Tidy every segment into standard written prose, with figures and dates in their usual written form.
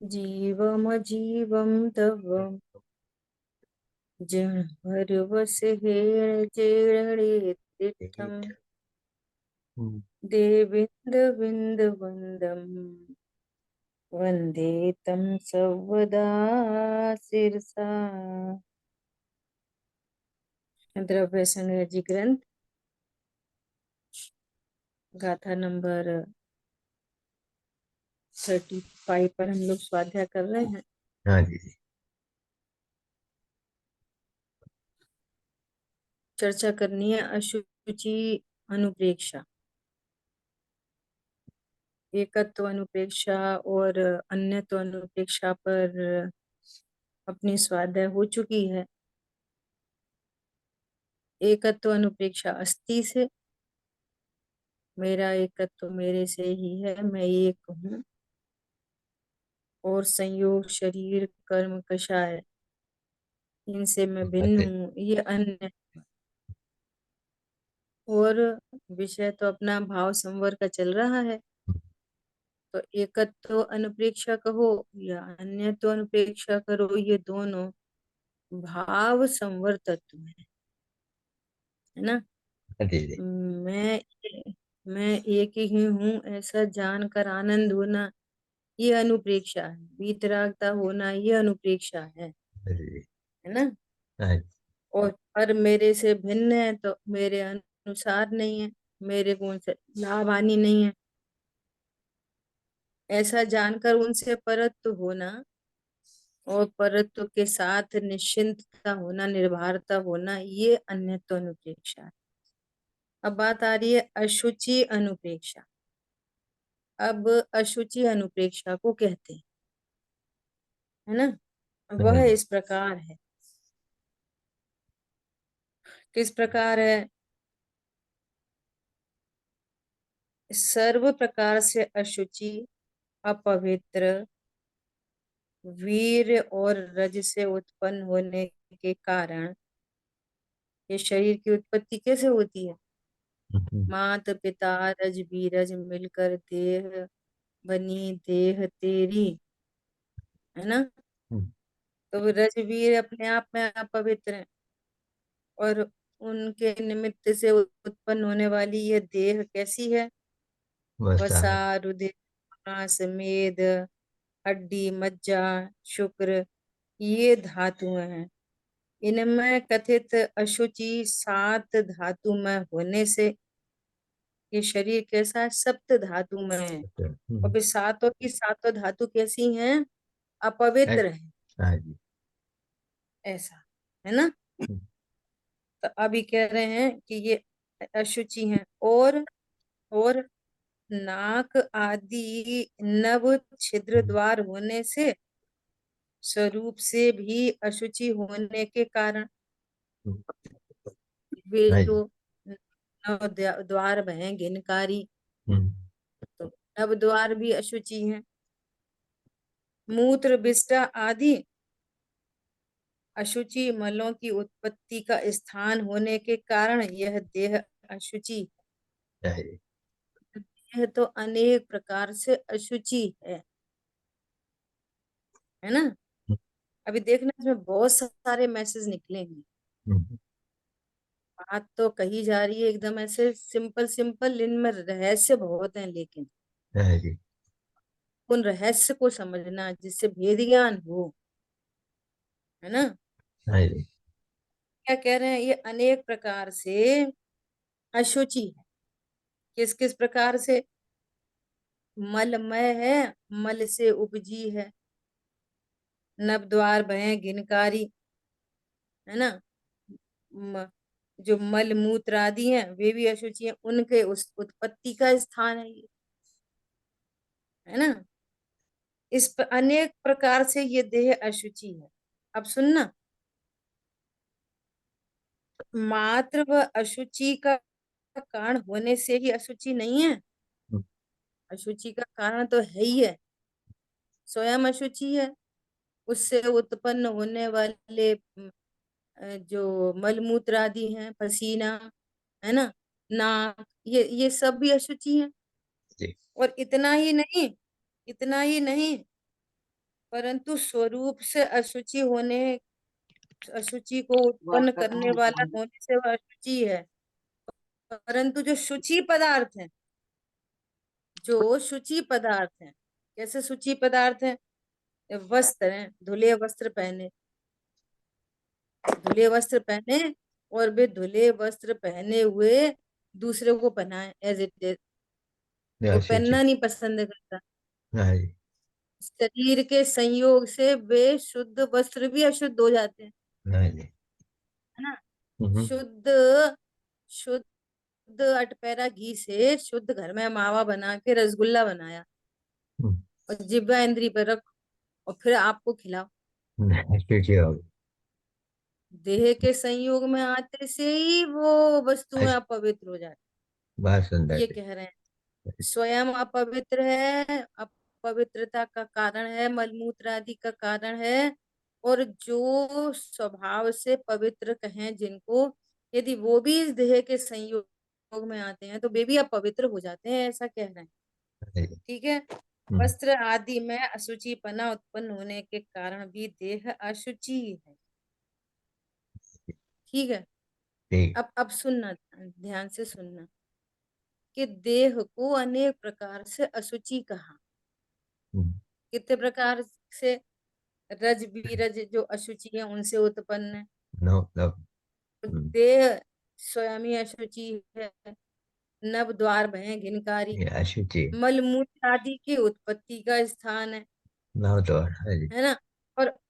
जीवमजीवं तव जहर्वस हेण जेणेत्तिठम् हम्म, देविन्दविन्दवन्दम् वन्दे तं सर्वदा शिरसा। द्रव्य संग्रह जी ग्रंथ गाथा नंबर 35 पर हम लोग स्वाध्याय कर रहे हैं। हाँ जी जी। चर्चा करनी है अशुचि अनुप्रेक्षा, एकत्व अनुप्रेक्षा और अन्यत्व अनुप्रेक्षा पर अपनी स्वाध्याय हो चुकी है। एकत्व अनुप्रेक्षा अस्थि से, मेरा एकत्व मेरे से ही है, मैं एक हूँ, और संयोग शरीर कर्म कषाय इनसे मैं भिन्न बातें। हूँ, ये अन्य। और विषय तो अपना भाव संवर का चल रहा है, तो एकत्व अनुप्रेक्षा कहो या अन्यत्व अनुप्रेक्षा करो, ये दोनों भाव संवर तत्व है ना। हाँ जी जी। मैं मैं एक ही हूँ ऐसा जानकर आनंद होना, ये अनुप्रेक्षा है। वीतरागता होना, ये अनुप्रेक्षा हाँ जी जी। है ना। हाँ जी। और पर मेरे से भिन्न है तो मेरे अनुसार नहीं है, मेरे को उनसे लाभ हानि नहीं है, ऐसा जानकर उनसे परत्व होना और परत्व के साथ निश्चिंतता होना, निर्भरता होना, ये अन्यत्व अनुप्रेक्षा है। अब बात आ रही है अशुचि अनुप्रेक्षा। अब अशुचि अनुप्रेक्षा को कहते हैं, है ना। हाँ वह जी। इस प्रकार है। किस प्रकार है? सर्व प्रकार से अशुचि, अपवित्र, वीर और रज से उत्पन्न होने के कारण ये शरीर की उत्पत्ति कैसे होती है? हम्म, मात पिता रज बीरज मिलकर देह बनी देह तेरी, है ना। हम्म, तो वो रजवीर अपने आप में अपवित्र है, और उनके निमित्त से उत्पन्न होने वाली यह देह कैसी है? बस आ वसा, रही। रुधिर, मांस, मेद, हड्डी, मज्जा, शुक्र, ये धातुएं हैं। इनमें कथित अशुचि सात धातु में होने से ये शरीर कैसा है? सप्त धातु में है। अच्छा, और फिर सातों की सातों धातु कैसी हैं? हाँ अपवित्र है, हाँ जी। ऐसा, है ना। हम्म, तो अभी कह रहे हैं कि ये अशुचि हैं। और नाक आदि नव छिद्र हम्म, द्वार होने से स्वरूप से भी अशुचि होने के कारण हम्म, वे हाँ जो जी। नव द्वार हैं गिनकारी, हम्म, तो नव द्वार भी अशुचि हैं। मूत्र विष्टा आदि अशुचि मलों की उत्पत्ति का स्थान होने के कारण यह देह अशुचि हाँ जी। है। तो अनेक प्रकार से अशुचि है ना। अभी देखना इसमें बहुत सारे मैसेज निकलेंगे। हम्म, बात तो कही जा रही है एकदम ऐसे सिंपल सिंपल, इनमें रहस्य बहुत हैं, लेकिन हाँ जी। उन रहस्य को समझना जिससे भेद ज्ञान हो, है ना। हाँ जी। क्या कह रहे हैं? ये अनेक प्रकार से अशुचि है। किस किस प्रकार से? मलमय है, मल से उपजी है। नव द्वार भय गिनकारी, है ना। म, जो मल मूत्र आदि हैं वे भी अशुचि हैं, उनके उस उत्पत्ति का स्थान है ये, है ना। अनेक प्रकार से ये देह अशुचि है। अब सुनना, मात्र व अशुचि का कारण होने से ही अशुचि नहीं है। हम्म, अशुचि का कारण तो है ही है, स्वयं अशुचि है। उससे उत्पन्न होने वाले जो मलमूत्र आदि हैं, पसीना, है ना, नाक, ये सब भी अशुचि है। जी। और इतना ही नहीं, इतना ही नहीं, परंतु स्वरूप से अशुचि को उत्पन्न करने वाला होने से वह अशुचि है। परंतु जो शुचि पदार्थ है, जो शुचि पदार्थ है, कैसे शुचि पदार्थ है? वस्त्र है, धुले वस्त्र पहने, धुले वस्त्र पहने, और वे धुले वस्त्र पहने हुए दूसरे को पहनाए एज इट इज, वो अशुचि। पहनना नहीं पसंद करता। हाँ जी। शरीर के संयोग से वे शुद्ध वस्त्र भी अशुद्ध हो जाते हैं, हाँ जी। है ना। हम्म। शुद्ध शुद्ध अटपैरा घी से शुद्ध घर में मावा बना के रसगुल्ला बनाया, हम्म। और जिब्बा इंद्री पर रख, और फिर आपको खिलाओ। अशुचि हो गई। देह के संयोग में आते से ही वो वस्तुएं अश- अपवित्र हो जाती, बहुत सुंदर ये थी। कह रहे हैं। स्वयं अपवित्र है, अपवित्रता का कारण है, मलमूत्र आदि का कारण है। और जो स्वभाव से पवित्र कहें जिनको, यदि वो भी इस देह के संयोग में आते हैं तो वे भी अपवित्र हो जाते हैं, ऐसा कह रहे हैं। हाँ जी। ठीक है। हम्म। वस्त्र आदि में अशुचिपना उत्पन्न होने के कारण भी देह अशुचि है। ठीक है। ठीक। अब सुनना, ध्यान से सुनना, कि देह को अनेक प्रकार से अशुचि कहा। हम्म। कितने प्रकार से? रज बीरज जो अशुचि है उनसे उत्पन्न है। No no. तो हम्म। देह स्वयं ही अशुचि है। नव द्वार भय घिनकारी, ये अशुचि। मलमूत्र आदि की उत्पत्ति का स्थान नौ तो हाँ जी। है ना।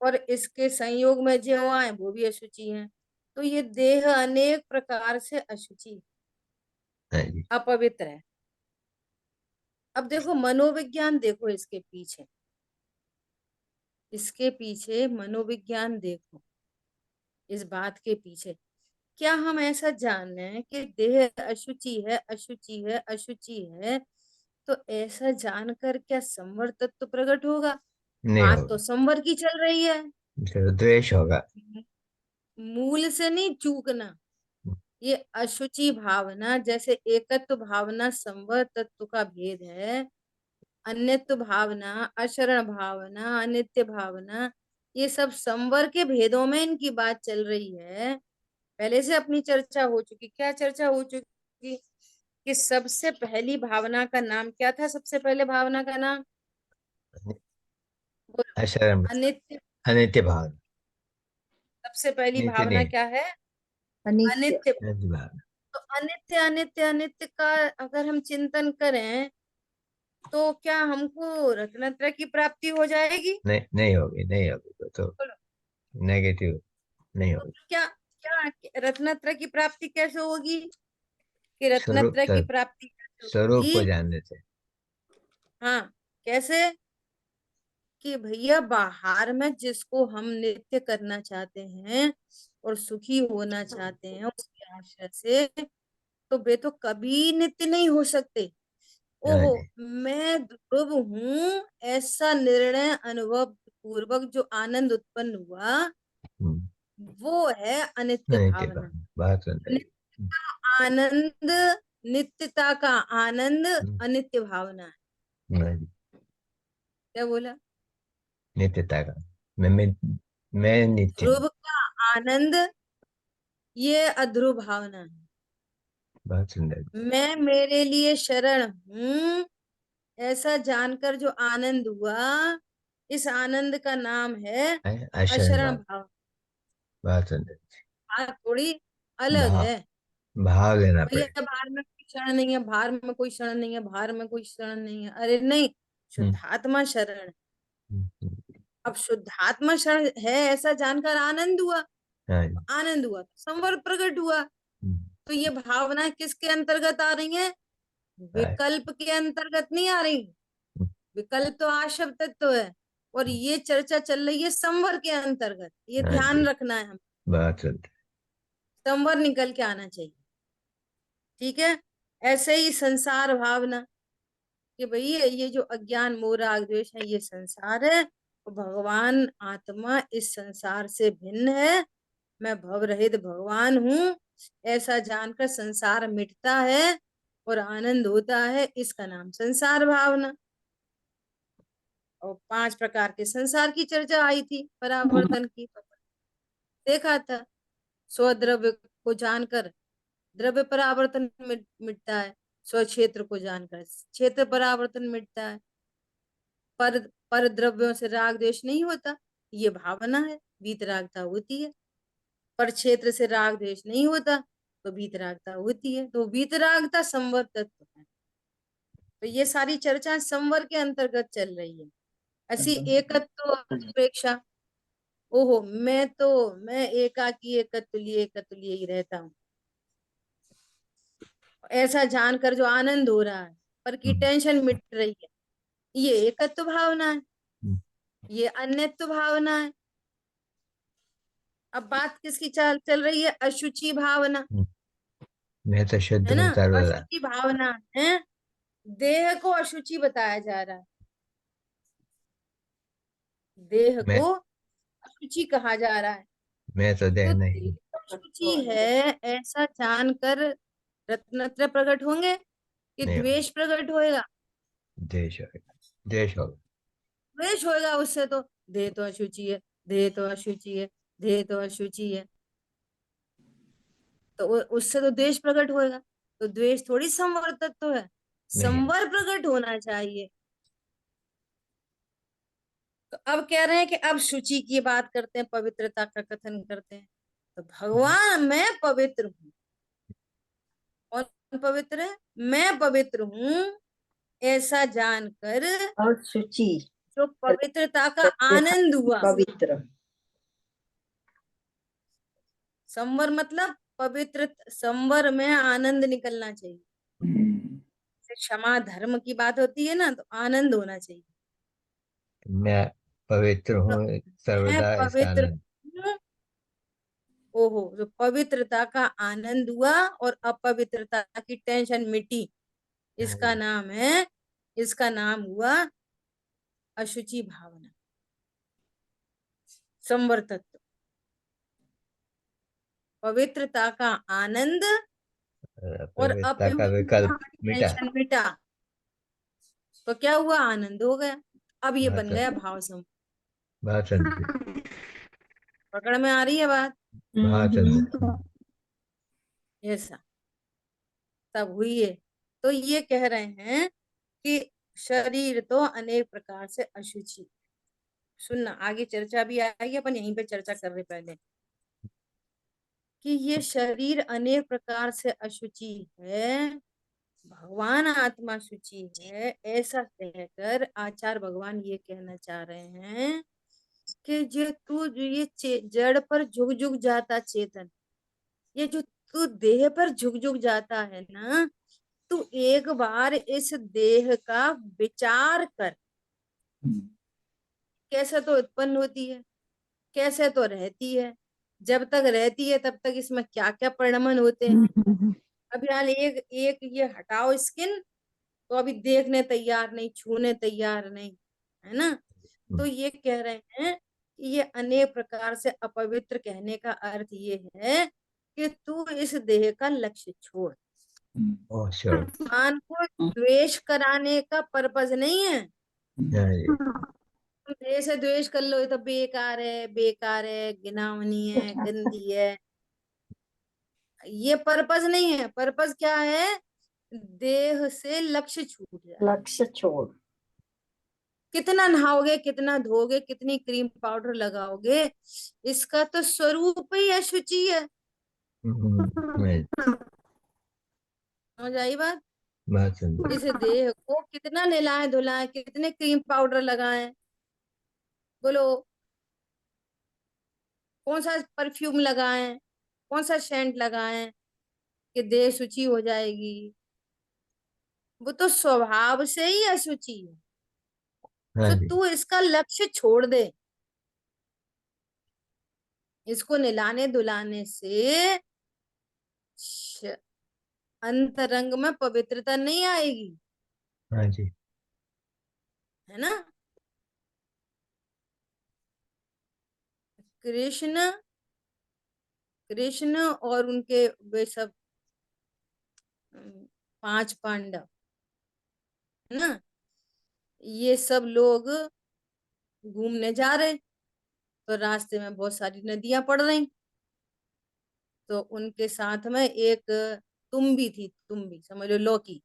और इसके संयोग में जो आए वो भी अशुचि है। तो ये देह अनेक प्रकार से अशुचि, हाँ जी। अपवित्र है। अब देखो मनोविज्ञान, देखो इसके पीछे, इसके पीछे मनोविज्ञान देखो, इस बात के पीछे। क्या हम ऐसा जान रहे हैं कि देह अशुचि है, अशुचि है, अशुचि है, तो ऐसा जानकर क्या संवर तत्व प्रकट होगा? नहीं बात होगा। तो संवर की चल रही है। फिर द्वेष होगा। मूल से नहीं चूकना। ये अशुचि भावना, जैसे एकत्व भावना संवर तत्व का भेद है, अन्यत्व भावना, अशरण भावना, अनित्य भावना, ये सब संवर के भेदों में इनकी बात चल रही है। पहले से अपनी चर्चा हो चुकी, क्या चर्चा हो चुकी? कि सबसे पहली भावना का नाम क्या था? सबसे पहले भावना का नाम बोलो। अशर्म। अनित्य। अनित्य भाव। सबसे पहली नित्य भावना नहीं। क्या है? अनित्य। अनित्य। अनित्य भाव। तो अनित्य अनित्य अनित्य का अगर हम चिंतन करें तो क्या हमको रत्नत्रय की प्राप्ति हो जाएगी? नहीं नहीं होगी, नहीं होगी तो बोलो। नेगेटिव नहीं तो होगी। क्या क्या रत्नत्रय की प्राप्ति कैसे होगी? कि स्वरूप रत्नत्रय की तक। प्राप्ति कैसे स्वरूप को होगी? जानने से। हाँ, कैसे? कि भैया बाहर में जिसको हम नित्य करना चाहते हैं और सुखी होना चाहते हैं उसके आशय से, तो वे तो कभी नित्य नहीं हो सकते। हाँ ओहो, जी। मैं ध्रुव हूं, ऐसा निर्णय अनुभव पूर्वक जो आनंद उत्पन्न हुआ, हम्म। वो है अनित्य अनित्य भावना। भाव बात सुंदर है। नित्य का आनंद, नित्यता का आनंद हम्म। अनित्य भावना है। हाँ जी। क्या बोला? नित्यता का। मैं नित्य हूँ। ध्रुव का आनंद, ये अध्रुव भावना है। बहुत सुंदर। मैं मेरे लिए शरण हूं, ऐसा जानकर जो आनंद हुआ, इस आनंद का नाम है अशरण अशरण भाव। भाव। बहुत सुंदर। बात थोड़ी अलग भाव। है। भाव लेना भैया पड़ेगा। बाहर में कोई शरण नहीं है, बाहर में कोई शरण नहीं है, बाहर में कोई शरण नहीं है, अरे नहीं, हम्म। शुद्धात्मा शरण है। हम्म। अब शुद्धात्मा शरण है ऐसा जानकर आनंद हुआ, हाँ जी। आनंद हुआ तो संवर प्रकट हुआ। हम्म। तो ये भावना किसके अंतर्गत आ रही है? हाँ। विकल्प के अंतर्गत नहीं आ रही। हम्म। विकल्प तो आशव तत्व है, और ये चर्चा चल रही है संवर के अंतर्गत, ये हाँ ध्यान जी। रखना है हम। बहुत सुंदर। संवर निकल के आना चाहिए। ठीक है। ऐसे ही संसार भावना, कि भाई ये जो अज्ञान मोह राग द्वेष है ये संसार है, और भगवान आत्मा इस संसार से भिन्न है, मैं भव रहित भगवान हूँ, ऐसा जानकर संसार मिटता है और आनंद होता है, इसका नाम संसार भावना। और 5 प्रकार के संसार की चर्चा आई थी, परावर्तन की। देखा था, स्वद्रव्य को जानकर द्रव्य परावर्तन मिटता है, स्व क्षेत्र को जानकर क्षेत्र परावर्तन मिटता है। पर पर द्रव्यों से राग द्वेष नहीं होता, ये भावना है, वीतरागता होती है। पर क्षेत्र से राग द्वेष नहीं होता, तो वीतरागता होती है। तो वीतरागता संवर तत्व है। तो ये सारी चर्चा संवर के अंतर्गत चल रही है। ऐसी एकत्व अपेक्षा, ओहो मैं एकाकी एकत्व लिए ही रहता हूँ, ऐसा जानकर जो आनंद हो रहा है, पर की हम्म, टेंशन मिट रही है, ये एकत्व भावना है, हम्म, ये अन्यत्व भावना है। अब बात किसकी चल चल रही है? अशुचि भावना, हम्म। मैं तो शुद्ध है ना? हूँ सर्वदा। अशुचि भावना है, देह को अशुचि बताया जा रहा है, देह मैं को अशुचि कहा जा रहा है। मैं तो तो देह नहीं। देह अशुचि है ऐसा जानकर रत्नत्र प्रकट होंगे कि नहीं होगा। द्वेष प्रकट होएगा? देश होगा, देश होगा। द्वेष होएगा उससे तो। देह तो अशुचि है, देह तो अशुचि है, देह तो अशुचि है, तो उससे तो द्वेष प्रकट होएगा। तो द्वेष थोड़ी संवर तत्व है, नहीं है। संवर प्रकट होना चाहिए। तो अब कह रहे हैं कि अब शुचि की बात करते हैं, पवित्रता का कथन करते हैं। तो भगवान मैं पवित्र हूँ। कौन पवित्र है? मैं पवित्र हूँ, ऐसा जानकर और शुचि जो पवित्रता का सत्य आनंद हुआ। पवित्र। संवर मतलब पवित्र, संवर में आनंद निकलना चाहिए। जैसे क्षमा धर्म की बात होती है ना, तो आनंद होना चाहिए। मैं पवित्र तो हूँ मैं सर्वदा, इसका पवित्र आनंद। हूँ, ओहो, जो पवित्रता का आनंद हुआ और अपवित्रता की टेंशन मिटी, हाँ इसका जी। नाम है, इसका नाम हुआ अशुचि भावना, संवर तत्व। पवित्रता का आनंद और पवित्रता का अपवित्रता विकल्प की मिटा। टेंशन मिटा, तो क्या हुआ? आनंद हो गया। अब ये बन बात गया भाव समूह। बात समझी। पकड़ में आ रही है बात? बात समझी। ऐसा तब हुई है। तो ये कह रहे हैं कि शरीर तो अनेक प्रकार से अशुचि। सुनना, आगे चर्चा भी आई, अपन यहीं पे चर्चा कर रहे पहले, कि ये शरीर अनेक प्रकार से अशुचि है, भगवान आत्मा शुचि है, ऐसा कहकर आचार्य भगवान ये कहना चाह रहे हैं कि जो तू जो ये जड़ पर झुक झुक जाता चेतन, ये जो तू देह पर झुक झुक जाता है ना, तू एक बार इस देह का विचार कर। कैसे तो उत्पन्न होती है, कैसे तो रहती है, जब तक रहती है तब तक इसमें क्या क्या परिणमन होते हैं। अब यार एक एक ये हटाओ स्किन, तो अभी देखने तैयार नहीं, छूने तैयार नहीं, है ना? तो ये कह रहे हैं कि ये अनेक प्रकार से अपवित्र कहने का अर्थ ये है कि तू इस देह का लक्ष्य छोड़। Oh sure. भगवान को द्वेष कराने का पर्पज नहीं है। हाँ जी। तुम देह से द्वेष कर लो, ये तो बेकार है, बेकार है, घिनौनी है, गंदी है, ये पर्पज नहीं है। पर्पज क्या है? देह से लक्ष्य छूट जाए। लक्ष्य छोड़। कितना नहाओगे, कितना धोगे, कितनी क्रीम पाउडर लगाओगे, इसका तो स्वरूप ही अशुचि है। मैं समझ आई बात? बात समझी। इस देह को कितना नहलाए धुलाए, कितने क्रीम पाउडर लगाए, बोलो, कौन सा परफ्यूम लगाए, कौन सा सेंट लगाए कि देह शुचि हो जाएगी? वो तो स्वभाव से ही अशुचि है। हाँ तो जी। तू इसका लक्ष्य छोड़ दे। इसको नहलाने धुलाने से अंतरंग में पवित्रता नहीं आएगी, हाँ जी। है ना? कृष्ण, कृष्ण और उनके वे सब 5 पांडव, है ना, ये सब लोग घूमने जा रहे, तो रास्ते में बहुत सारी नदियां पड़ रही, तो उनके साथ में एक तुम्बी थी, तुम्बी समझ लो लौकी।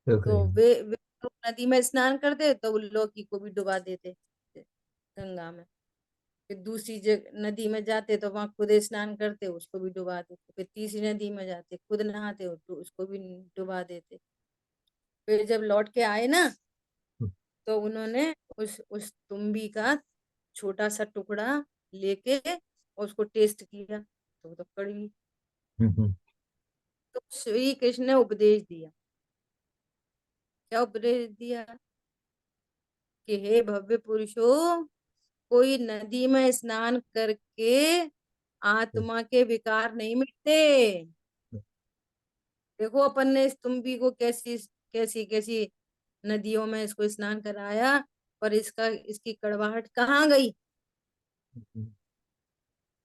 तो तो कहीं। वे तो नदी में स्नान करते तो वो लौकी को भी डुबा देते गंगा में। फिर दूसरी जगह नदी में जाते तो वहां खुद स्नान करते, उसको भी डुबा देते। फिर तीसरी नदी में जाते, खुद नहाते तो उसको भी डुबा देते। फिर जब लौट के आए ना, तो उन्होंने उस तुम्बी का छोटा सा टुकड़ा लेके और उसको टेस्ट किया, तो वो तो कड़वी। हम्म। तो श्री कृष्ण ने उपदेश दिया। क्या उपदेश दिया? कि हे भव्य पुरुषों, कोई नदी में स्नान करके आत्मा के विकार नहीं मिटते। देखो अपन ने इस तुम्बी को कैसी कैसी कैसी नदियों में इसको स्नान कराया, पर इसका इसकी कड़वाहट कहाँ गई?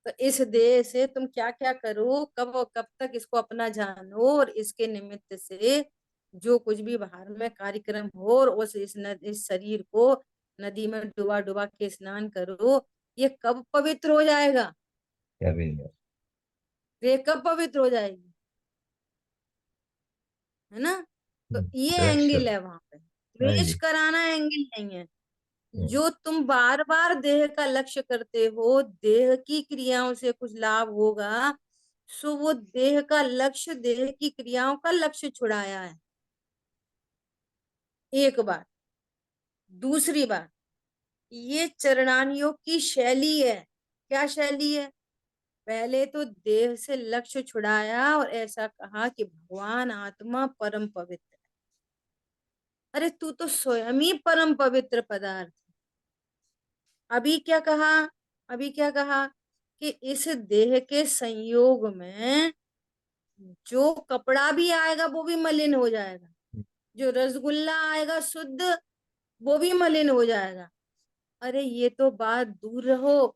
तो इस देह से तुम क्या क्या करो, कब और कब तक इसको अपना जानो, और इसके निमित्त से जो कुछ भी बाहर में कार्यक्रम हो, और इस शरीर को नदी में डुबा डुबा के स्नान करो, ये कब पवित्र हो जाएगा? क्या भी नहीं। ये कब पवित्र हो जाएगी? है ना? तो ये रक्षक। एंगल है वहां पे, हाँ द्वेष जी। कराना एंगल नहीं है। हम्म। जो तुम बार बार देह का लक्ष्य करते हो, देह की क्रियाओं से कुछ लाभ होगा, सो वो देह का लक्ष्य, देह की क्रियाओं का लक्ष्य छुड़ाया है। एक बात। दूसरी बात, ये चरणान योग की शैली है। क्या शैली है? पहले तो देह से लक्ष्य छुड़ाया और ऐसा कहा कि भगवान आत्मा परम पवित्र। अरे तू तो स्वयं ही परम पवित्र पदार्थ। अभी क्या कहा? अभी क्या कहा? कि इस देह के संयोग में जो कपड़ा भी आएगा वो भी मलिन हो जाएगा, जो रसगुल्ला आएगा शुद्ध वो भी मलिन हो जाएगा। अरे ये तो बात दूर रहो,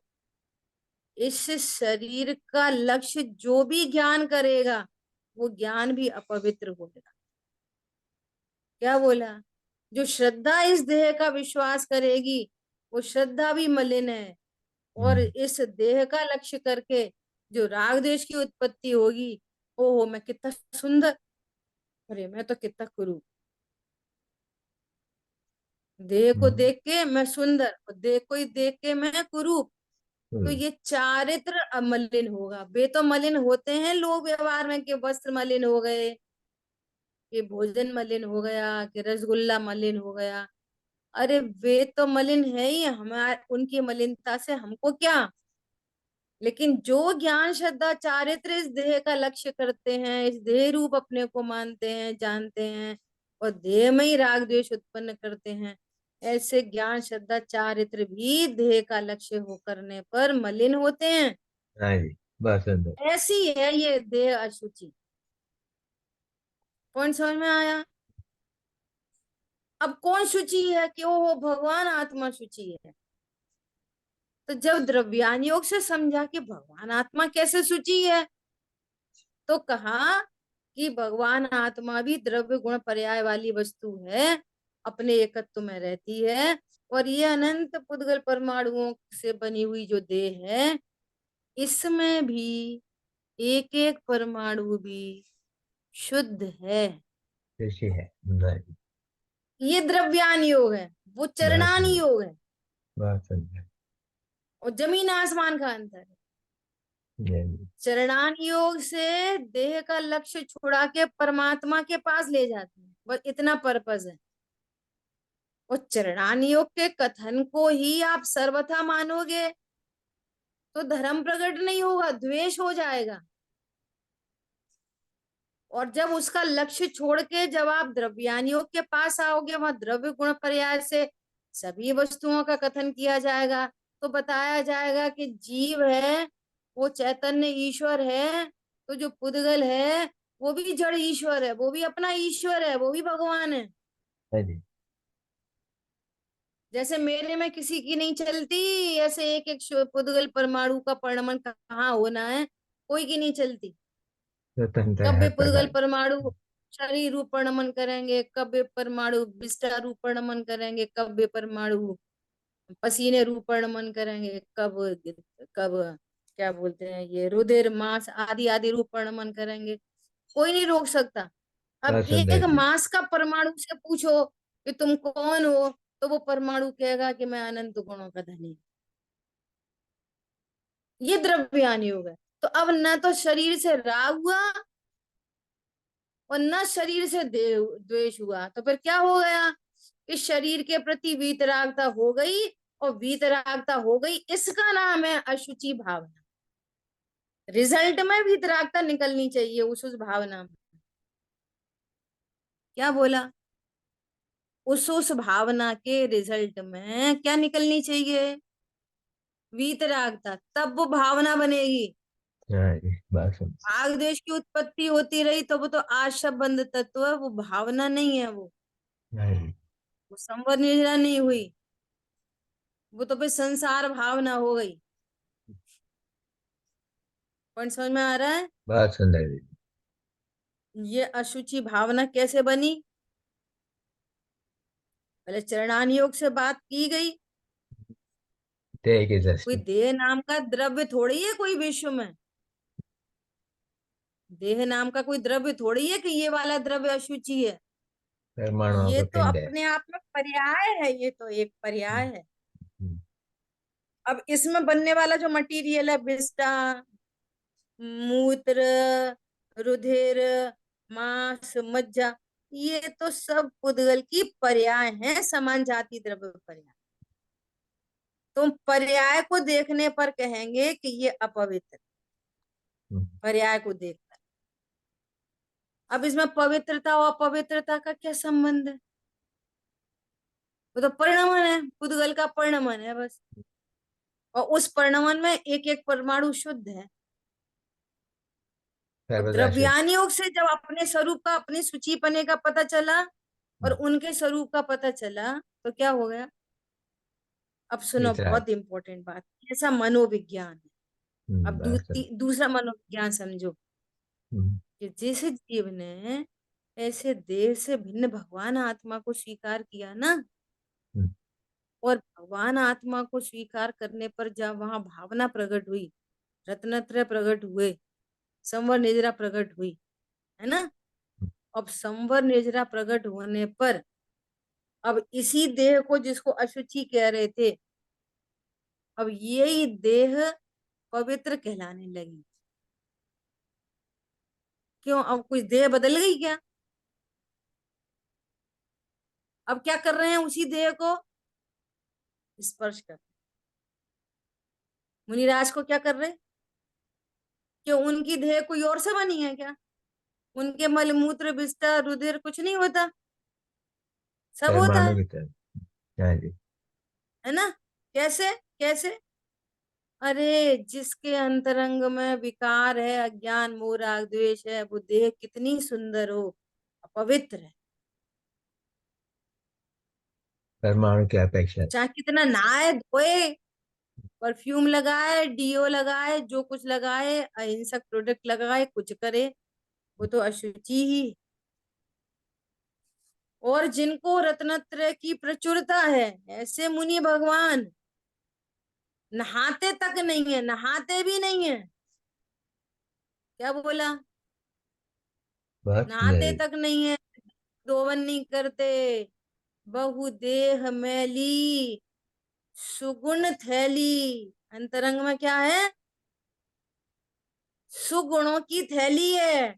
इस शरीर का लक्ष्य जो भी ज्ञान करेगा वो ज्ञान भी अपवित्र होगा। क्या बोला? जो श्रद्धा इस देह का विश्वास करेगी वो श्रद्धा भी मलिन है। और हम्म। इस देह का लक्ष्य करके जो राग द्वेष की उत्पत्ति होगी, ओहो मैं कितना सुंदर, अरे मैं तो कितना कुरूप, देह को हम्म। देख के मैं सुंदर और देह को ही देख के मैं कुरूप। तो ये चारित्र अमलिन होगा। वे तो मलिन होते हैं लोग व्यवहार में, कि वस्त्र मलिन हो गए, कि भोजन मलिन हो गया, कि रसगुल्ला मलिन हो गया। अरे वे तो मलिन है ही, हमारे उनकी मलिनता से हमको क्या? लेकिन जो ज्ञान श्रद्धा चारित्र इस देह का लक्ष्य करते हैं, इस देह रूप अपने को मानते हैं, जानते हैं, और देह में ही राग द्वेष उत्पन्न करते हैं, ऐसे ज्ञान श्रद्धा चारित्र भी देह का लक्ष्य हो करने पर मलिन होते हैं। हाँ जी। बस अंदर। ऐसी है ये देह अशुचि। कौन समझ में आया? अब कौन शुचि है? कि वो भगवान आत्मा शुचि है। तो जब द्रव्यान योग से समझा कि भगवान आत्मा कैसे शुचि है, तो कहा कि भगवान आत्मा भी द्रव्य गुण पर्याय वाली वस्तु है, अपने एकत्व में रहती है, और ये अनंत पुद्गल परमाणुओं से बनी हुई जो देह है, इसमें भी एक एक परमाणु भी शुद्ध है। कृषि है। हाँ जी। ये द्रव्यान योग है, वो बस चरणान अंदर। योग है। बस अंदर। और जमीन आसमान का अंतर है। हाँ जी। चरणान योग से देह का लक्ष्य छुड़ा के परमात्मा के पास ले जाते हैं, बस इतना पर्पस है। और चरणान योग के कथन को ही आप सर्वथा मानोगे तो धर्म प्रकट नहीं होगा, द्वेष हो जाएगा। और जब उसका लक्ष्य छोड़ के जब आप द्रव्यान योग के पास आओगे, वहां द्रव्य गुण पर्याय से सभी वस्तुओं का कथन किया जाएगा, तो बताया जाएगा कि जीव है, वो चैतन्य ईश्वर है, तो जो पुद्गल है वो भी जड़ ईश्वर है, वो भी अपना ईश्वर है, वो भी भगवान है। हाँ जी। जैसे मेरे में किसी की नहीं चलती, ऐसे एक एक पुद्गल परमाणु का परिणमन कहाँ होना है, कोई की नहीं चलती। स्वतंत्र है कब वे हर पुद्गल प्रकार। परमाणु शरीर रूप परिणमन करेंगे, कब वे परमाणु विष्टा रूप परिणमन करेंगे, कब वे परमाणु पसीने रूपण मन करेंगे, कब कब क्या बोलते हैं ये, रुधिर मांस आदि आदि रूपण मन करेंगे। कोई नहीं रोक सकता। अब बात एक संदेह जी। मांस का परमाणु से पूछो कि तुम कौन हो, तो वो परमाणु कहेगा कि मैं अनंत गुणों का धनी। ये द्रव्यानी हो गए। तो अब न तो शरीर से राग हुआ और न शरीर से द्वेष हुआ, तो फिर क्या हो गया? इस शरीर के प्रति वीतरागता हो गई, और वीतरागता हो गई, इसका नाम है अशुचि भावना। रिजल्ट में वीतरागता निकलनी चाहिए उस भावना में। क्या बोला? उस भावना के रिजल्ट में क्या निकलनी चाहिए? वीतरागता। तब वो भावना बनेगी। हाँ जी, बात समझ। आग देश की उत्पत्ति होती रही तो वो तो आशा बंध तत्व है, वो भावना नहीं है। हाँ जी। वो संवर निर्जरा नहीं हुई, वो तो फिर संसार भावना हो गई। पॉइंट समझ में आ रहा है? बात संदेह जी। ये अशुचि भावना कैसे बनी? पहले चरणान योग से बात की गई। देह की कोई दृष्टि। देह नाम का द्रव्य थोड़ी है कोई विश्व में। देह नाम का कोई द्रव्य थोड़ी है कि ये वाला द्रव्य अशुचि है। परमाणुओं ये का तो पिंड है। अपने आप में पर्याय है, ये तो एक पर्याय हम्म, है। हम्म। अब इसमें बनने वाला जो मटेरियल है, विष्टा, मूत्र, रुधिर, मांस, मज्जा, ये तो सब पुद्गल की पर्याय हैं, समान जाति द्रव्य पर्याय। तुम पर्याय को देखने पर कहेंगे कि ये अपवित्र, हम्म। पर्याय को देखकर। अब इसमें पवित्रता और अपवित्रता का क्या संबंध है? वो तो परिणमन है, पुद्गल का परिणमन है बस। और उस परिणमन में एक एक परमाणु शुद्ध है। और सर्वदा शुद्ध। द्रव्यान योग से जब अपने स्वरूप का, अपनी सूचीपने का पता चला और हम्म। उनके स्वरूप का पता चला, तो क्या हो गया? अब सुनो, वितराग। बहुत इंपॉर्टेंट बात। ऐसा मनोविज्ञान है। अब बात समझ। दूसरा मनोविज्ञान समझो, हम्म। कि जिस जीव ने ऐसे देह से भिन्न भगवान आत्मा को स्वीकार किया ना, हम्म। और भगवान आत्मा को स्वीकार करने पर जब वहां भावना प्रकट हुई, रत्नत्रय प्रकट हुए, संवर निजरा प्रकट हुई, है ना? अब संवर निजरा प्रकट होने पर, अब इसी देह को जिसको अशुचि कह रहे थे, अब यही देह पवित्र कहलाने लगी। क्यों? अब कुछ देह बदल गई क्या? अब क्या कर रहे हैं उसी देह को? स्पर्श कर। मुनिराज को क्या कर रहे? क्यों उनकी देह कोई और से बनी है क्या? उनके मल मूत्र विस्ता रुधिर कुछ नहीं होता, सब होता परमाणु है। की तरह। हाँ जी। है ना? कैसे? कैसे? अरे जिसके अंतरंग में विकार है, अज्ञान मोह राग द्वेष है, वो देह कितनी सुंदर हो, पवित्र है। परमाणु की अपेक्षा। चाहे कितना नहाए धोए, परफ्यूम लगाए, डीओ लगाए, जो कुछ लगाए, अहिंसक प्रोडक्ट लगाए, कुछ करे, वो तो अशुचि ही। और जिनको रत्नत्रय की प्रचुरता है, ऐसे मुनि भगवान नहाते तक नहीं है, नहाते भी नहीं है। क्या बोला? बात नहाते नहीं। तक नहीं है, दोवन नहीं करते। बहुदेह मैली सुगुण थैली। अंतरंग में क्या है? सुगुणों की थैली है।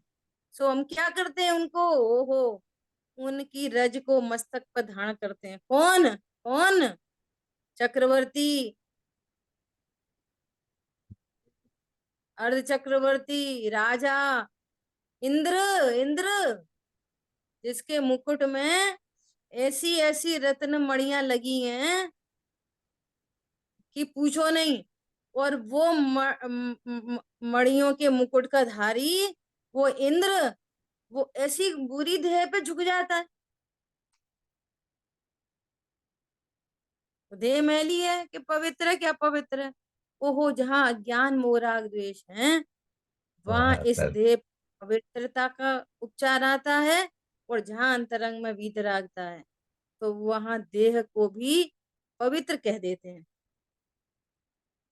सो हम क्या करते हैं उनको? ओहो, उनकी रज को मस्तक पर धारण करते हैं। कौन? कौन? चक्रवर्ती, अर्ध चक्रवर्ती, राजा, इंद्र। इंद्र, जिसके मुकुट में ऐसी ऐसी रत्न मणियां लगी हैं कि पूछो नहीं। और वो मणियों के मुकुट का धारी, वो इंद्र, वो ऐसी बुरी देह पे झुक जाता है। देह मैली है कि पवित्र है? क्या पवित्र है? ओहो, जहाँ अज्ञान मोराग द्वेष है, वहां वहाँ इस पर। देह पवित्रता का उपचार आता है। और जहाँ अंतरंग में वीतरागता है, तो वहां देह को भी पवित्र कह देते हैं।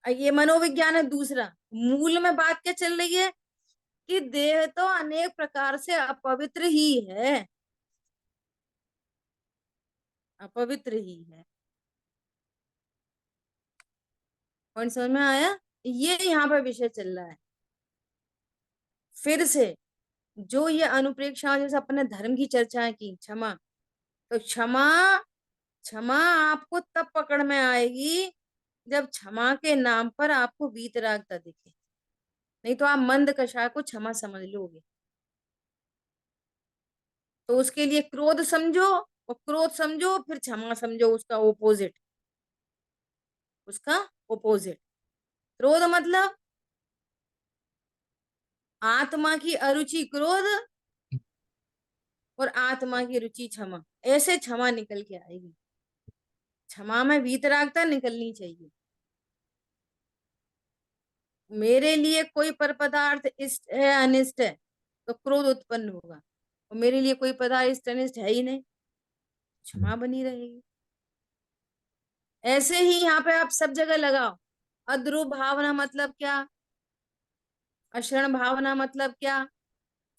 ये मनोविज्ञान है दूसरा। मूल में बात क्या चल रही है कि देह तो अनेक प्रकार से अपवित्र ही है, अपवित्र ही है। पॉइंट समझ में आया? ये यहाँ पर विषय चल रहा है। फिर से जो ये अनुप्रेक्षा, जैसे अपने धर्म की चर्चाएं की, क्षमा, तो क्षमा, क्षमा आपको तब पकड़ में आएगी जब क्षमा के नाम पर आपको वीतरागता दिखे। नहीं तो आप मंद कषाय को क्षमा समझ लोगे। तो उसके लिए क्रोध समझो, और क्रोध समझो फिर क्षमा समझो, उसका ओपोजिट, उसका ओपोजिट। क्रोध मतलब आत्मा की अरुचि क्रोध, और आत्मा की रुचि क्षमा। ऐसे क्षमा निकल के आएगी। क्षमा में वीतरागता निकलनी चाहिए। मेरे लिए कोई पर पदार्थ इष्ट है अनिष्ट है तो क्रोध उत्पन्न होगा, और मेरे लिए कोई पदार्थ इष्ट अनिष्ट है ही नहीं, क्षमा बनी रहेगी। ऐसे ही यहाँ पे आप सब जगह लगाओ। अद्रुव भावना मतलब क्या, अशरण भावना मतलब क्या,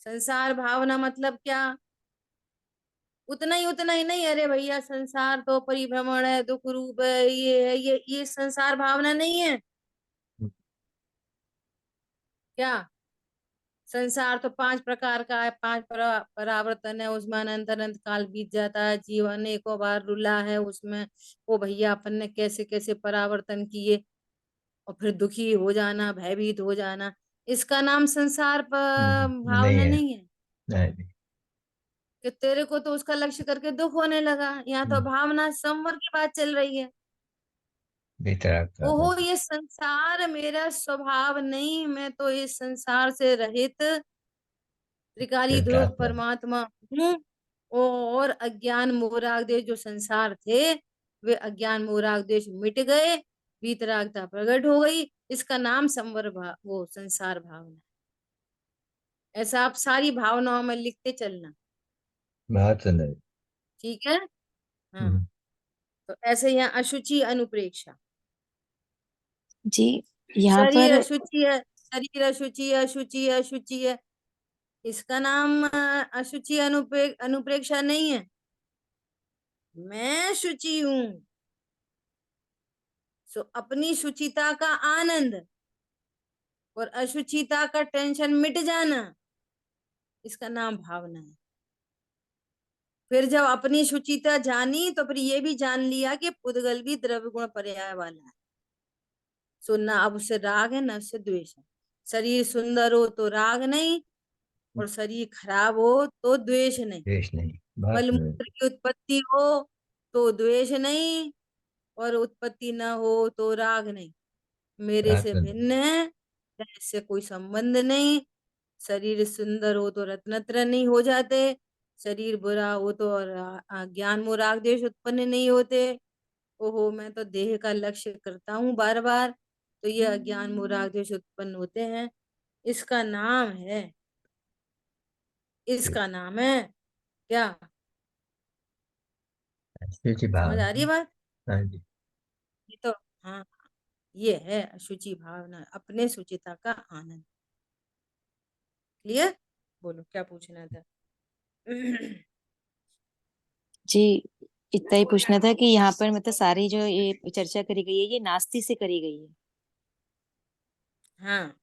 संसार भावना मतलब क्या। उतना ही नहीं, अरे भैया संसार तो परिभ्रमण है, दुख रूप है, ये है, ये संसार भावना नहीं है क्या। संसार तो 5 प्रकार का है, 5 परावर्तन है, उसमें अनंत अनंत काल बीत जाता है, जीवन एको बार रुला है उसमें। ओ भैया अपन ने कैसे कैसे परावर्तन किए, और फिर दुखी हो जाना, भयभीत हो जाना, इसका नाम संसार नहीं भावना है। नहीं है। नहीं नहीं। कि तेरे को तो उसका लक्ष्य करके दुख होने लगा, यहाँ तो भावना संवर की बात चल रही है। बेतरक का ओहो, मतलब। ये संसार मेरा स्वभाव नहीं, मैं तो इस संसार से रहित त्रिकाली ध्रुव शुद्धात्मा। परमात्मा हूँ। और अज्ञान मोराग देश जो संसार थे, वे अज्ञान मोराग देश मिट गए, वीतरागता प्रकट हो गई। इसका नाम संवर वो संसार भावना है। ऐसा आप सारी भावनाओं में लिखते चलना। बात सुनो। ठीक है। हाँ। हम्म, तो ऐसे यहाँ अशुचि अनुप्रेक्षा। जी यहाँ शरीर पर अशुचि है, शरीर अशुचि है, अशुचि है, अशुचि है, इसका नाम अशुचि अनुप्रेक्षा नहीं है। मैं शुचि हूं, सो अपनी शुचिता का आनंद और अशुचिता का टेंशन मिट जाना, इसका नाम भावना है। फिर जब अपनी शुचिता जानी तो फिर ये भी जान लिया कि पुद्गल भी द्रव्य गुण पर्याय वाला है। सो ना अब उससे राग है ना उससे द्वेष है। शरीर सुंदर हो तो राग नहीं, और शरीर खराब हो तो द्वेष नहीं। देश नहीं। बात सुनो। मलमूत्र की उत्पत्ति हो तो द्वेष नहीं, और उत्पत्ति न हो तो राग नहीं। मेरे बात से सुनो। भिन्न है, इससे कोई संबंध नहीं। शरीर सुंदर हो तो रत्नत्र नहीं हो जाते, शरीर बुरा हो तो ज्ञान मोराग देश उत्पन्न नहीं होते। ओहो, मैं तो देह का लक्ष्य करता हूँ बार बार, तो ये अज्ञान मोराग देश उत्पन्न होते हैं। इसका नाम है, इसका नाम है क्या? शुचि समझ भाव। आ रही है बात? हाँ जी। ये तो, हाँ, ये है अशुचि भावना, अपने शुचिता का आनंद। क्लियर? बोलो क्या पूछना था। जी इतना ही पूछना था कि यहाँ पर मतलब सारी जो ये चर्चा करी गई है ये नास्ती से करी गई है। हाँ,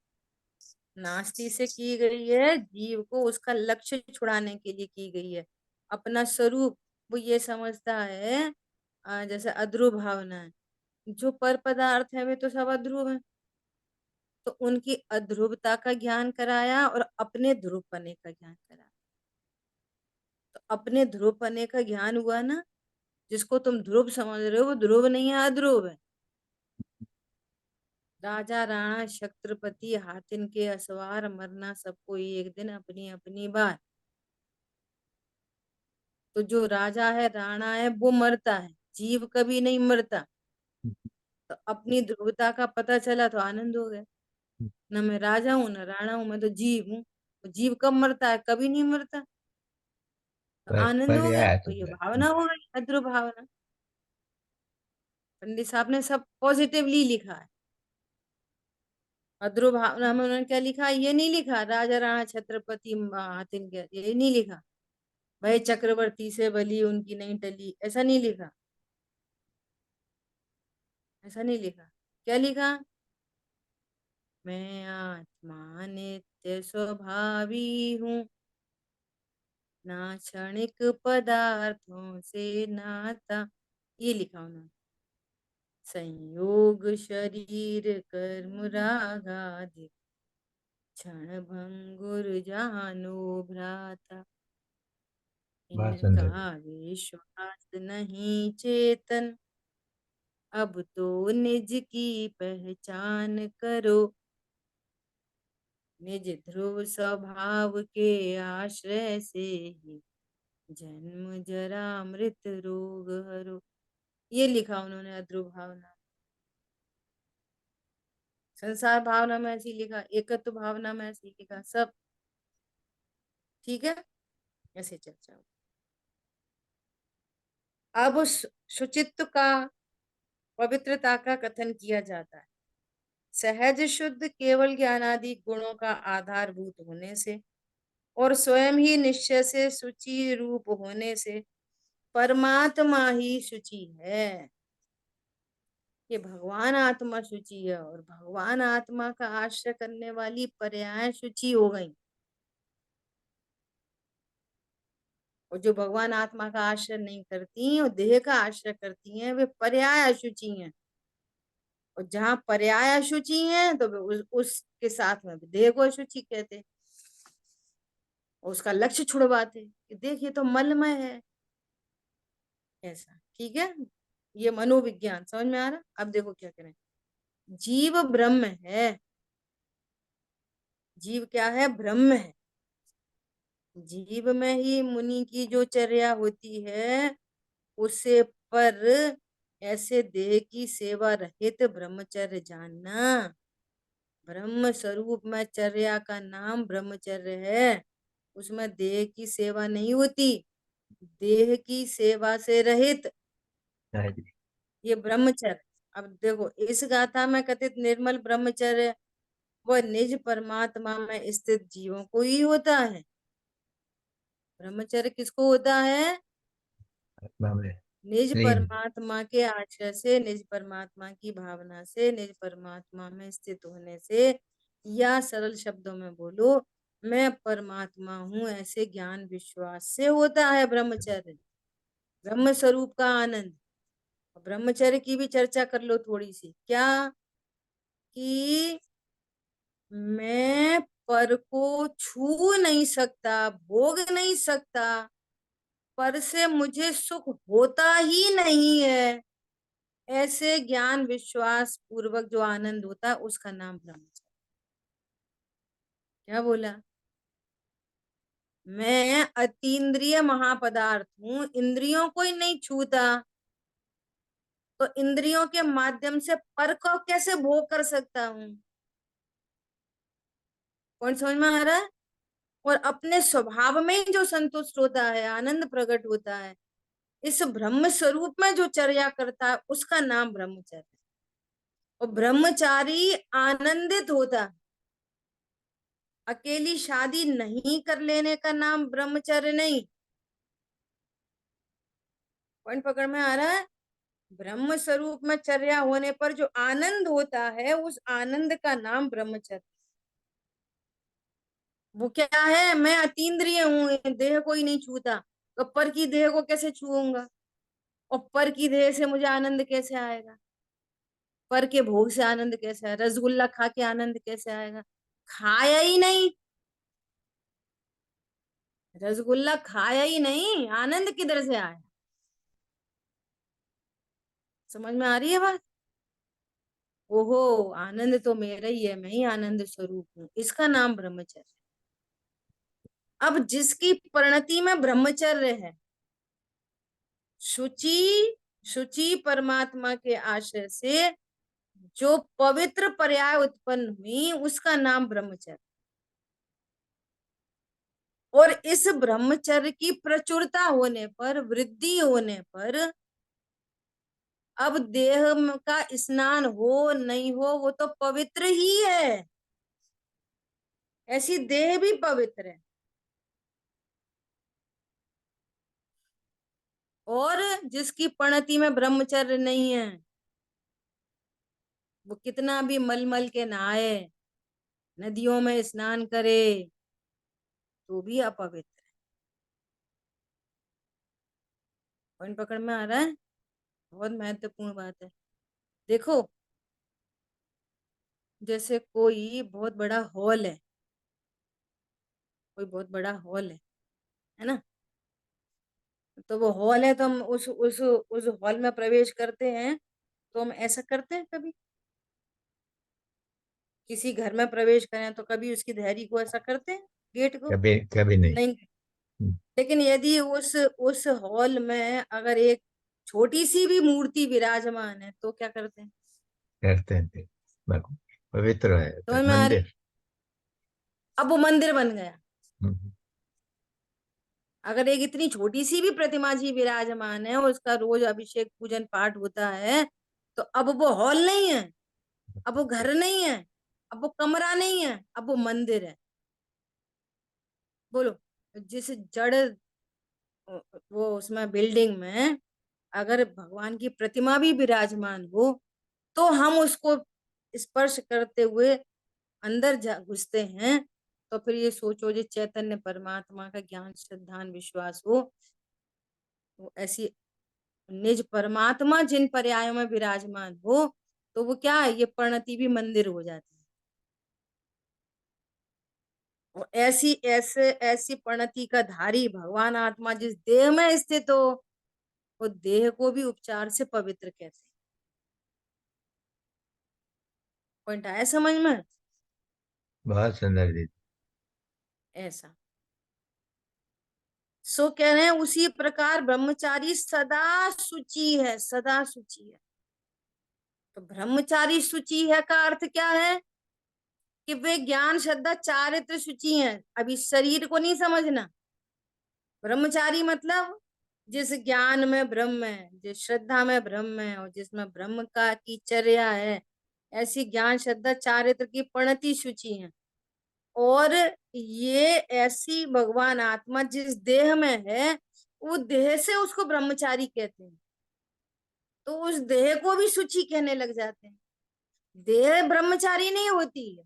नास्ती से की गई है, जीव को उसका लक्ष्य छुड़ाने के लिए की गई है। अपना स्वरूप वो ये समझता है, जैसे अध्रुव भावना है, जो पर पदार्थ है वे तो सब अध्रुव है, तो उनकी अध्रुवता का ज्ञान कराया और अपने ध्रुव पने का ज्ञान कराया। तो अपने ध्रुव पने का ज्ञान हुआ ना, जिसको तुम ध्रुव समझ रहे हो वो ध्रुव नहीं है, अध्रुव है। राजा राणा छत्रपति हाथिन के असवार, मरना सबको एक दिन अपनी अपनी बार। तो जो राजा है राणा है वो मरता है, जीव कभी नहीं मरता। तो अपनी ध्रुवता का पता चला तो आनंद हो गया। न मैं राजा हूँ न राणा हूँ, मैं तो जीव हूँ। तो जीव कब मरता है? कभी नहीं मरता। तो आनंद पर हो गया, यह तो तो ये है। भावना हो गई, अध्रुव भावना। पंडित साहब ने सब पॉजिटिवली लिखा है। अद्रो भावना में उन्होंने क्या लिखा, ये नहीं लिखा राजा राणा छत्रपति हातिन के, ये नहीं लिखा भाई चक्रवर्ती से बली उनकी नहीं टली, ऐसा नहीं लिखा, ऐसा नहीं लिखा। क्या लिखा, मैं आत्मा नित्य स्वभावी हूँ, ना क्षणिक पदार्थों से नाता, ये लिखा उन्होंने। संयोग शरीर कर्म रागादि, क्षण भंगुर जानो भ्राता, बहुत सुंदर। इनका विश्वास नहीं चेतन, अब तो निज की पहचान करो, निज ध्रुव स्वभाव के आश्रय से ही जन्म जरा मृत रोग हरो, ये लिखा उन्होंने अध्रुव भावना। संसार भावना में ऐसी लिखा, एकत्व भावना में ऐसी लिखा, सब ठीक है, ऐसे चर्चा हो। अब शुचित्व का, पवित्रता का कथन किया जाता है। सहज शुद्ध केवल ज्ञानादि गुणों का आधारभूत होने से और स्वयं ही निश्चय से शुचि रूप होने से परमात्मा ही शुचि है। ये भगवान आत्मा शुचि है और भगवान आत्मा का आश्रय करने वाली पर्याय शुचि हो गई। और जो भगवान आत्मा का आश्रय नहीं करती और देह का आश्रय करती हैं, वे पर्याय अशुचि हैं। और जहां पर्याय अशुचि हैं तो वे उसके साथ में देह को अशुचि कहते, और उसका लक्ष्य छुड़वाते कि देखिए तो मलमय है, ऐसा। ठीक है, ये मनोविज्ञान समझ में आ रहा। अब देखो क्या करें, जीव ब्रह्म है, जीव क्या है, ब्रह्म है। जीव में ही मुनि की जो चर्या होती है उससे पर ऐसे देह की सेवा रहित ब्रह्मचर्य जानना। ब्रह्म स्वरूप में चर्या का नाम ब्रह्मचर्य है, उसमें देह की सेवा नहीं होती, देह की सेवा से रहित, ये ब्रह्मचर्य। अब देखो इस गाथा में कथित निर्मल ब्रह्मचर्य वह निज परमात्मा में स्थित जीवों को ही होता है। ब्रह्मचर्य किसको होता है, आत्मा में निज लीन। परमात्मा के आश्रय से, निज परमात्मा की भावना से, निज परमात्मा में स्थित होने से, या सरल शब्दों में बोलो मैं परमात्मा हूँ ऐसे ज्ञान विश्वास से होता है ब्रह्मचर्य, ब्रह्म स्वरूप का आनंद। ब्रह्मचर्य की भी चर्चा कर लो थोड़ी सी, क्या कि मैं पर को छू नहीं सकता, भोग नहीं सकता, पर से मुझे सुख होता ही नहीं है, ऐसे ज्ञान विश्वास पूर्वक जो आनंद होता है उसका नाम ब्रह्मचर्य। क्या बोला, मैं अतीन्द्रिय महापदार्थ हूँ, इंद्रियों को ही नहीं छूता, तो इंद्रियों के माध्यम से पर को कैसे भोग कर सकता हूँ। कौन समझ में आ रहा है। और अपने स्वभाव में ही जो संतुष्ट होता है, आनंद प्रकट होता है, इस ब्रह्म स्वरूप में जो चर्या करता है उसका नाम ब्रह्मचर्य। और ब्रह्मचारी आनंदित होता है, अकेली शादी नहीं कर लेने का नाम ब्रह्मचर्य नहीं। पॉइंट पकड़ में आ रहा है। ब्रह्म स्वरूप में चर्या होने पर जो आनंद होता है उस आनंद का नाम ब्रह्मचर्य। वो क्या है, मैं अतीन्द्रिय हूँ, देह को ही नहीं छूता, तो पर की देह को कैसे छूऊंगा, और पर की देह से मुझे आनंद कैसे आएगा, पर के भोग से आनंद कैसे आएगा, रसगुल्ला खा के आनंद कैसे आएगा, खाया ही नहीं, रसगुल्ला खाया ही नहीं, आनंद किधर से आया। समझ में आ रही है बात। ओहो, आनंद तो मेरा ही है, मैं ही आनंद स्वरूप हूँ, इसका नाम ब्रह्मचर्य। अब जिसकी परिणति में ब्रह्मचर्य है, शुचि, शुचि परमात्मा के आश्रय से जो पवित्र पर्याय उत्पन्न हुई उसका नाम ब्रह्मचर्य। और इस ब्रह्मचर्य की प्रचुरता होने पर, वृद्धि होने पर अब देह का स्नान हो नहीं हो वो तो पवित्र ही है, ऐसी देह भी पवित्र है। और जिसकी पणति में ब्रह्मचर्य नहीं है, वो कितना भी मल के नहाए, नदियों में स्नान करे, तो भी अपवित्र है। पॉइंट पकड़ में आ रहा है? बहुत महत्वपूर्ण बात है। देखो, जैसे कोई बहुत बड़ा हॉल है, कोई बहुत बड़ा हॉल है ना, तो वो हॉल है, तो हम उस हॉल में प्रवेश करते हैं, तो हम ऐसा करते हैं कभी? किसी घर में प्रवेश करें तो कभी उसकी देहरी को ऐसा करते हैं, गेट को? कभी कभी नहीं। नहीं। हम्म, लेकिन यदि उस हॉल में अगर एक छोटी सी भी मूर्ति विराजमान है तो क्या करते हैं? करते हैं फिर। पवित्र है तो मैं मंदिर। अब वो मंदिर बन गया। हम्म, अगर एक इतनी छोटी सी भी प्रतिमा जी विराजमान है, उसका रोज अभिषेक पूजन पाठ होता है, तो अब वो हॉल नहीं है, अब वो घर नहीं है, अब वो कमरा नहीं है, अब वो मंदिर है। बोलो, जिस जड़ वो उसमें बिल्डिंग में अगर भगवान की प्रतिमा भी विराजमान हो, तो हम उसको स्पर्श करते हुए अंदर जा घुसते हैं, तो फिर ये सोचो, जो चैतन्य परमात्मा का ज्ञान श्रद्धान विश्वास हो, तो ऐसी निज परमात्मा जिन पर्यायों में विराजमान हो, तो वो क्या है, ये परिणति भी मंदिर हो जाती है। और ऐसी परिणति का धारी भगवान आत्मा जिस देह में स्थित हो, वो देह को भी उपचार से पवित्र कहते हैं। पॉइंट आया समझ में? बहुत सुंदर जी। ऐसा सो कह रहे हैं, उसी प्रकार ब्रह्मचारी सदा शुचि है, सदा शुचि है। तो ब्रह्मचारी शुचि है का अर्थ क्या है? कि वे ज्ञान श्रद्धा चारित्र शुचि हैं। अभी शरीर को नहीं समझना। ब्रह्मचारी मतलब जिस ज्ञान में ब्रह्म है, जिस श्रद्धा में ब्रह्म है, और जिसमें ब्रह्म का की चर्या है, ऐसी ज्ञान श्रद्धा चारित्र की परिणति शुचि है। और ये ऐसी भगवान आत्मा जिस देह में है, वो देह से उसको ब्रह्मचारी कहते हैं, तो उस देह को भी शुचि कहने लग जाते हैं। देह ब्रह्मचारी नहीं होती है,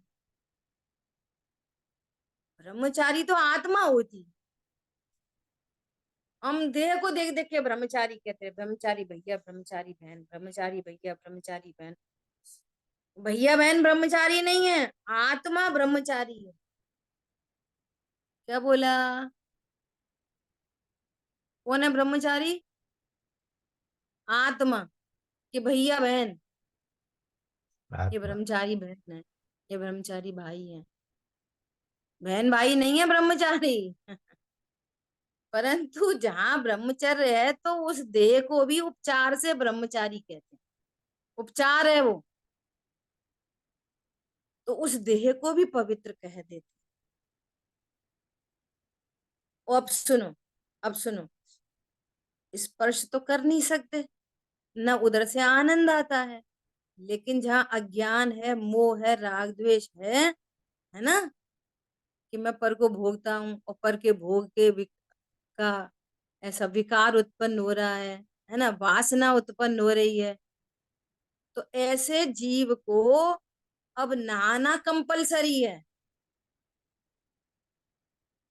ब्रह्मचारी तो आत्मा होती है। हम देह को देख देख के ब्रह्मचारी कहते हैं, ब्रह्मचारी भैया, ब्रह्मचारी बहन, ब्रह्मचारी भैया, ब्रह्मचारी बहन। भैया बहन ब्रह्मचारी नहीं है, आत्मा ब्रह्मचारी है। क्या बोला? कौन है ब्रह्मचारी? आत्मा। कि भैया बहन? ये आत्मा। ब्रह्मचारी बहन है, ये ब्रह्मचारी भाई है। बहन भाई नहीं है ब्रह्मचारी। परंतु जहां ब्रह्मचर्य है, तो उस देह को भी उपचार से ब्रह्मचारी कहते हैं। उपचार है वो, तो उस देह को भी पवित्र कह देते हैं। अब सुनो, अब सुनो, स्पर्श तो कर नहीं सकते, न उधर से आनंद आता है। लेकिन जहाँ अज्ञान है, मोह है, राग द्वेष है ना, कि मैं पर को भोगता हूँ, और पर के भोग के का ऐसा विकार उत्पन्न हो रहा है ना, वासना उत्पन्न हो रही है, तो ऐसे जीव को अब नहाना कंपलसरी है।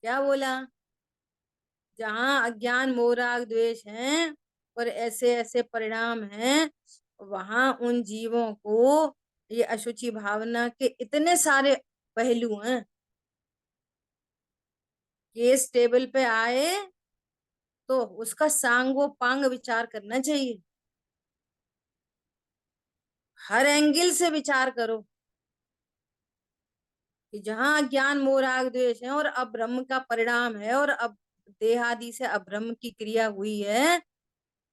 क्या बोला? जहाँ अज्ञान मोह राग द्वेष है और ऐसे ऐसे परिणाम हैं, वहां उन जीवों को ये अशुचि भावना के इतने सारे पहलू हैं। केस टेबल पे आए तो उसका सांगो पांग विचार करना चाहिए, हर एंगल से विचार करो, कि जहाँ ज्ञान मोह राग द्वेष है और अब ब्रह्म का परिणाम है, और अब देहादि से अब ब्रह्म की क्रिया हुई है,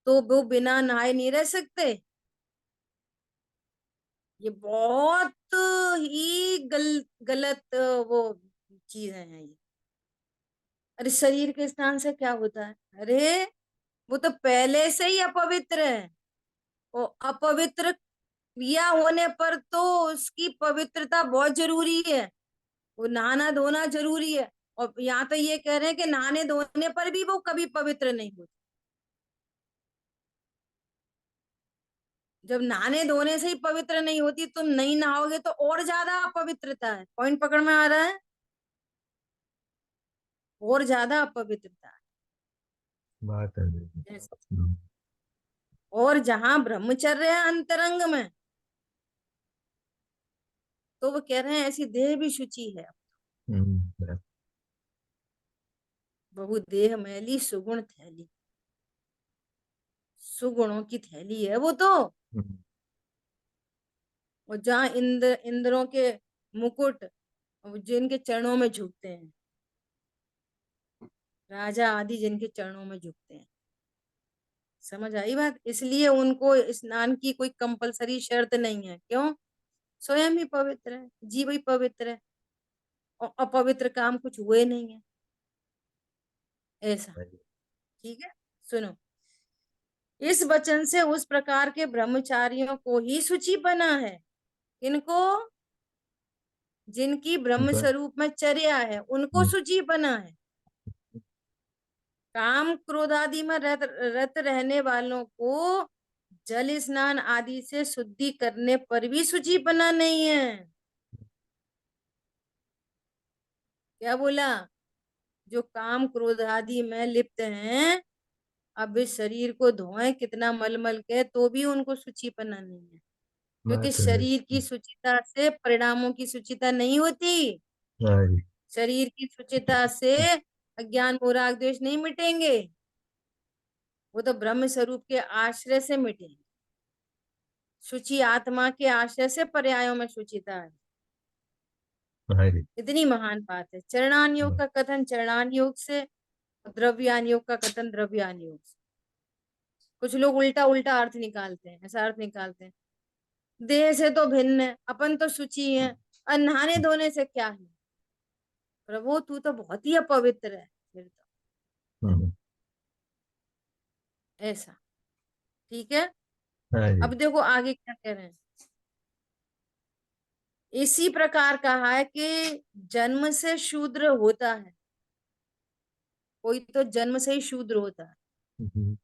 तो वो बिना नहाए नहीं रह सकते। ये बहुत ही गलत वो चीजें हैं ये। अरे शरीर के स्थान से क्या होता है? अरे वो तो पहले से ही अपवित्र है। और अपवित्र क्रिया होने पर तो उसकी पवित्रता बहुत जरूरी है, वो नहाना धोना जरूरी है। और यहाँ तो ये कह रहे हैं कि नहाने धोने पर भी वो कभी पवित्र नहीं होती। जब नहाने धोने से ही पवित्र नहीं होती, तुम नहीं नहाओगे तो और ज्यादा अपवित्रता है। पॉइंट पकड़ में आ रहा है? और ज्यादा अपवित्रता है। बात है। Yes। और जहां ब्रह्मचर्य है अंतरंग में, तो वो कह रहे हैं ऐसी देह भी शुचि है। हम्म, बहु देह मैली सुगुण थैली, सुगुणों की थैली है वो तो। हम्म, और जहाँ इंद्रों के मुकुट जिनके चरणों में झुकते हैं, राजा आदि जिनके चरणों में झुकते हैं। समझ आई बात? इसलिए उनको स्नान की कोई कंपलसरी शर्त नहीं है। क्यों? स्वयं ही पवित्र है, जीव ही पवित्र है, और अपवित्र काम कुछ हुए नहीं है। ऐसा। ठीक है, सुनो। इस वचन से उस प्रकार के ब्रह्मचारियों को ही सूची बना है। इनको, जिनकी ब्रह्म उनका स्वरूप में चर्या है, उनको हम्म, सूची बना है। काम क्रोध आदि में रत रहने वालों को जल स्नान आदि से शुद्धि करने पर भी शुचि बना नहीं है। क्या बोला? जो काम क्रोध आदि में लिप्त हैं, अब इस शरीर को धोए कितना मलमल के, तो भी उनको शुचि बना नहीं है। क्योंकि बात है। शरीर की शुचिता से परिणामों की शुचिता नहीं होती। हाँ जी। शरीर की शुचिता से अज्ञान मोह राग द्वेष नहीं मिटेंगे, वो तो ब्रह्म स्वरूप के आश्रय से मिटेंगे। शुचि आत्मा के आश्रय से पर्यायों में शुचिता है। हाँ जी। इतनी महान बात है। चरणान योग का कथन चरणान योग से, द्रव्यान योग का कथन द्रव्यान योग से। कुछ लोग उल्टा उल्टा अर्थ निकालते हैं, ऐसा अर्थ निकालते हैं, देह से तो भिन्न है, अपन तो शुचि है, और नहाने धोने से क्या है? प्रभु तू तो बहुत ही अपवित्र है फिर तो। हम्म, ऐसा। ठीक है। हाँ जी। अब देखो आगे क्या कह रहे हैं। इसी प्रकार कहा है कि जन्म से शूद्र होता है, कोई तो जन्म से ही शूद्र होता है। हम्म,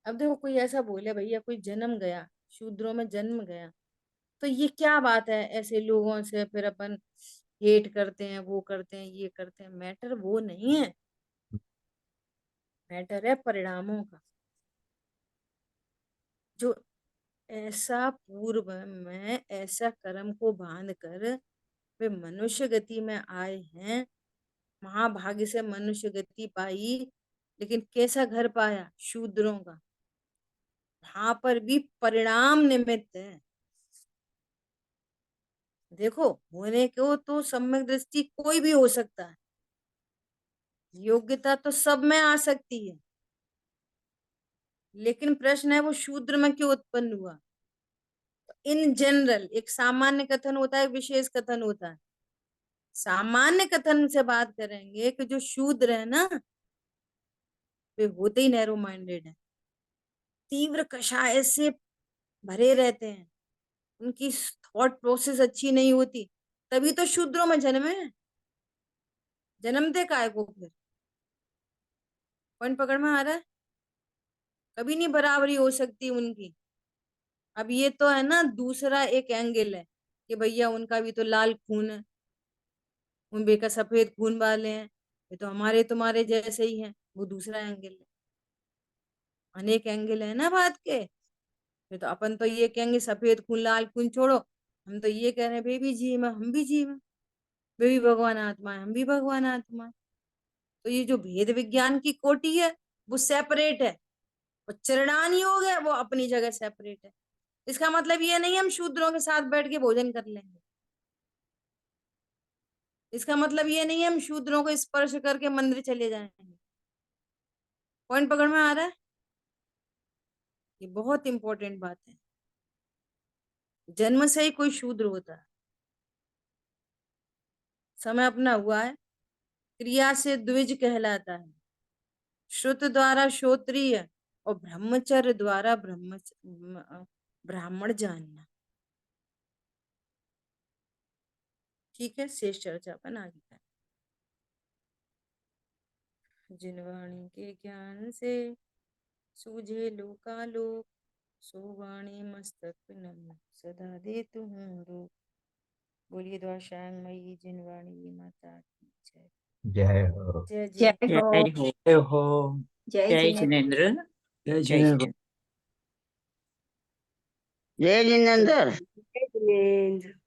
अब देखो कोई ऐसा बोले भैया कोई जन्म गया, शूद्रों में जन्म गया, तो ये क्या बात है? ऐसे लोगों से फिर अपन हेट करते हैं, वो करते हैं, ये करते हैं। मैटर वो नहीं है, मैटर है परिणामों का। जो ऐसा पूर्व में ऐसा कर्म को बांध कर वे मनुष्य गति में आए हैं, महाभाग्य से मनुष्य गति पाई, लेकिन कैसा घर पाया? शूद्रों का। वहां पर भी परिणाम निमित्त है। देखो, होने को तो सम्यक दृष्टि कोई भी हो सकता है, योग्यता तो सब में आ सकती है, लेकिन प्रश्न है वो शूद्र में क्यों उत्पन्न हुआ? इन जनरल एक सामान्य कथन होता है, विशेष कथन होता है। सामान्य कथन से बात करेंगे कि जो शूद्र है ना, वे होते ही नैरो माइंडेड है, तीव्र कषाय से भरे रहते हैं, उनकी थॉट प्रोसेस अच्छी नहीं होती, तभी तो शूद्रों में जन्म है। जन्मते काय को फिर? पॉइंट पकड़ में आ रहा है? कभी नहीं बराबरी हो सकती उनकी। अब ये तो है ना, दूसरा एक एंगल है कि भैया उनका भी तो लाल खून है, उन बेका सफेद खून वाले हैं, ये तो हमारे तुम्हारे जैसे ही हैं। वो दूसरा एंगल है, अनेक एंगल है ना बात के। ये तो अपन तो ये कहेंगे सफेद खून लाल खून छोड़ो, हम तो ये कह रहे हैं बेबी जीव है, हम भी जीव है, वे भी भगवान आत्मा है, हम भी भगवान आत्मा है। तो ये जो भेद विज्ञान की कोटि है, वो सेपरेट है, और चरणान योग है वो अपनी जगह सेपरेट है। इसका मतलब ये नहीं हम शूद्रों के साथ बैठ के भोजन कर लेंगे, इसका मतलब ये नहीं हम शूद्रों को स्पर्श करके मंदिर चले जाएंगे। पॉइंट पकड़ में आ रहा है? ये बहुत इंपॉर्टेंट बात है। जन्म से ही कोई शूद्र होता है, समय अपना हुआ है, क्रिया से द्विज कहलाता है, श्रुत द्वारा श्रोत्रिय और ब्रह्मचर्य द्वारा ब्राह्मण जानना। ठीक है, शेष चर्चा अपन आगे करें। जिन वाणी के ज्ञान से सूझे लोकालोक, सो वाणी मस्तक नम सदा दे तुम रोक। बोलिए द्वारकांग मई जिन वाणी माता की जय। जय हो। जय जय जय हो। जय हो। जय जय जिनेंद्र। जिनेन्द्र। जय जय जिनेन्द्र। जिनेन्द्र। जय जिनेंद्र। जय जिनेंद्र।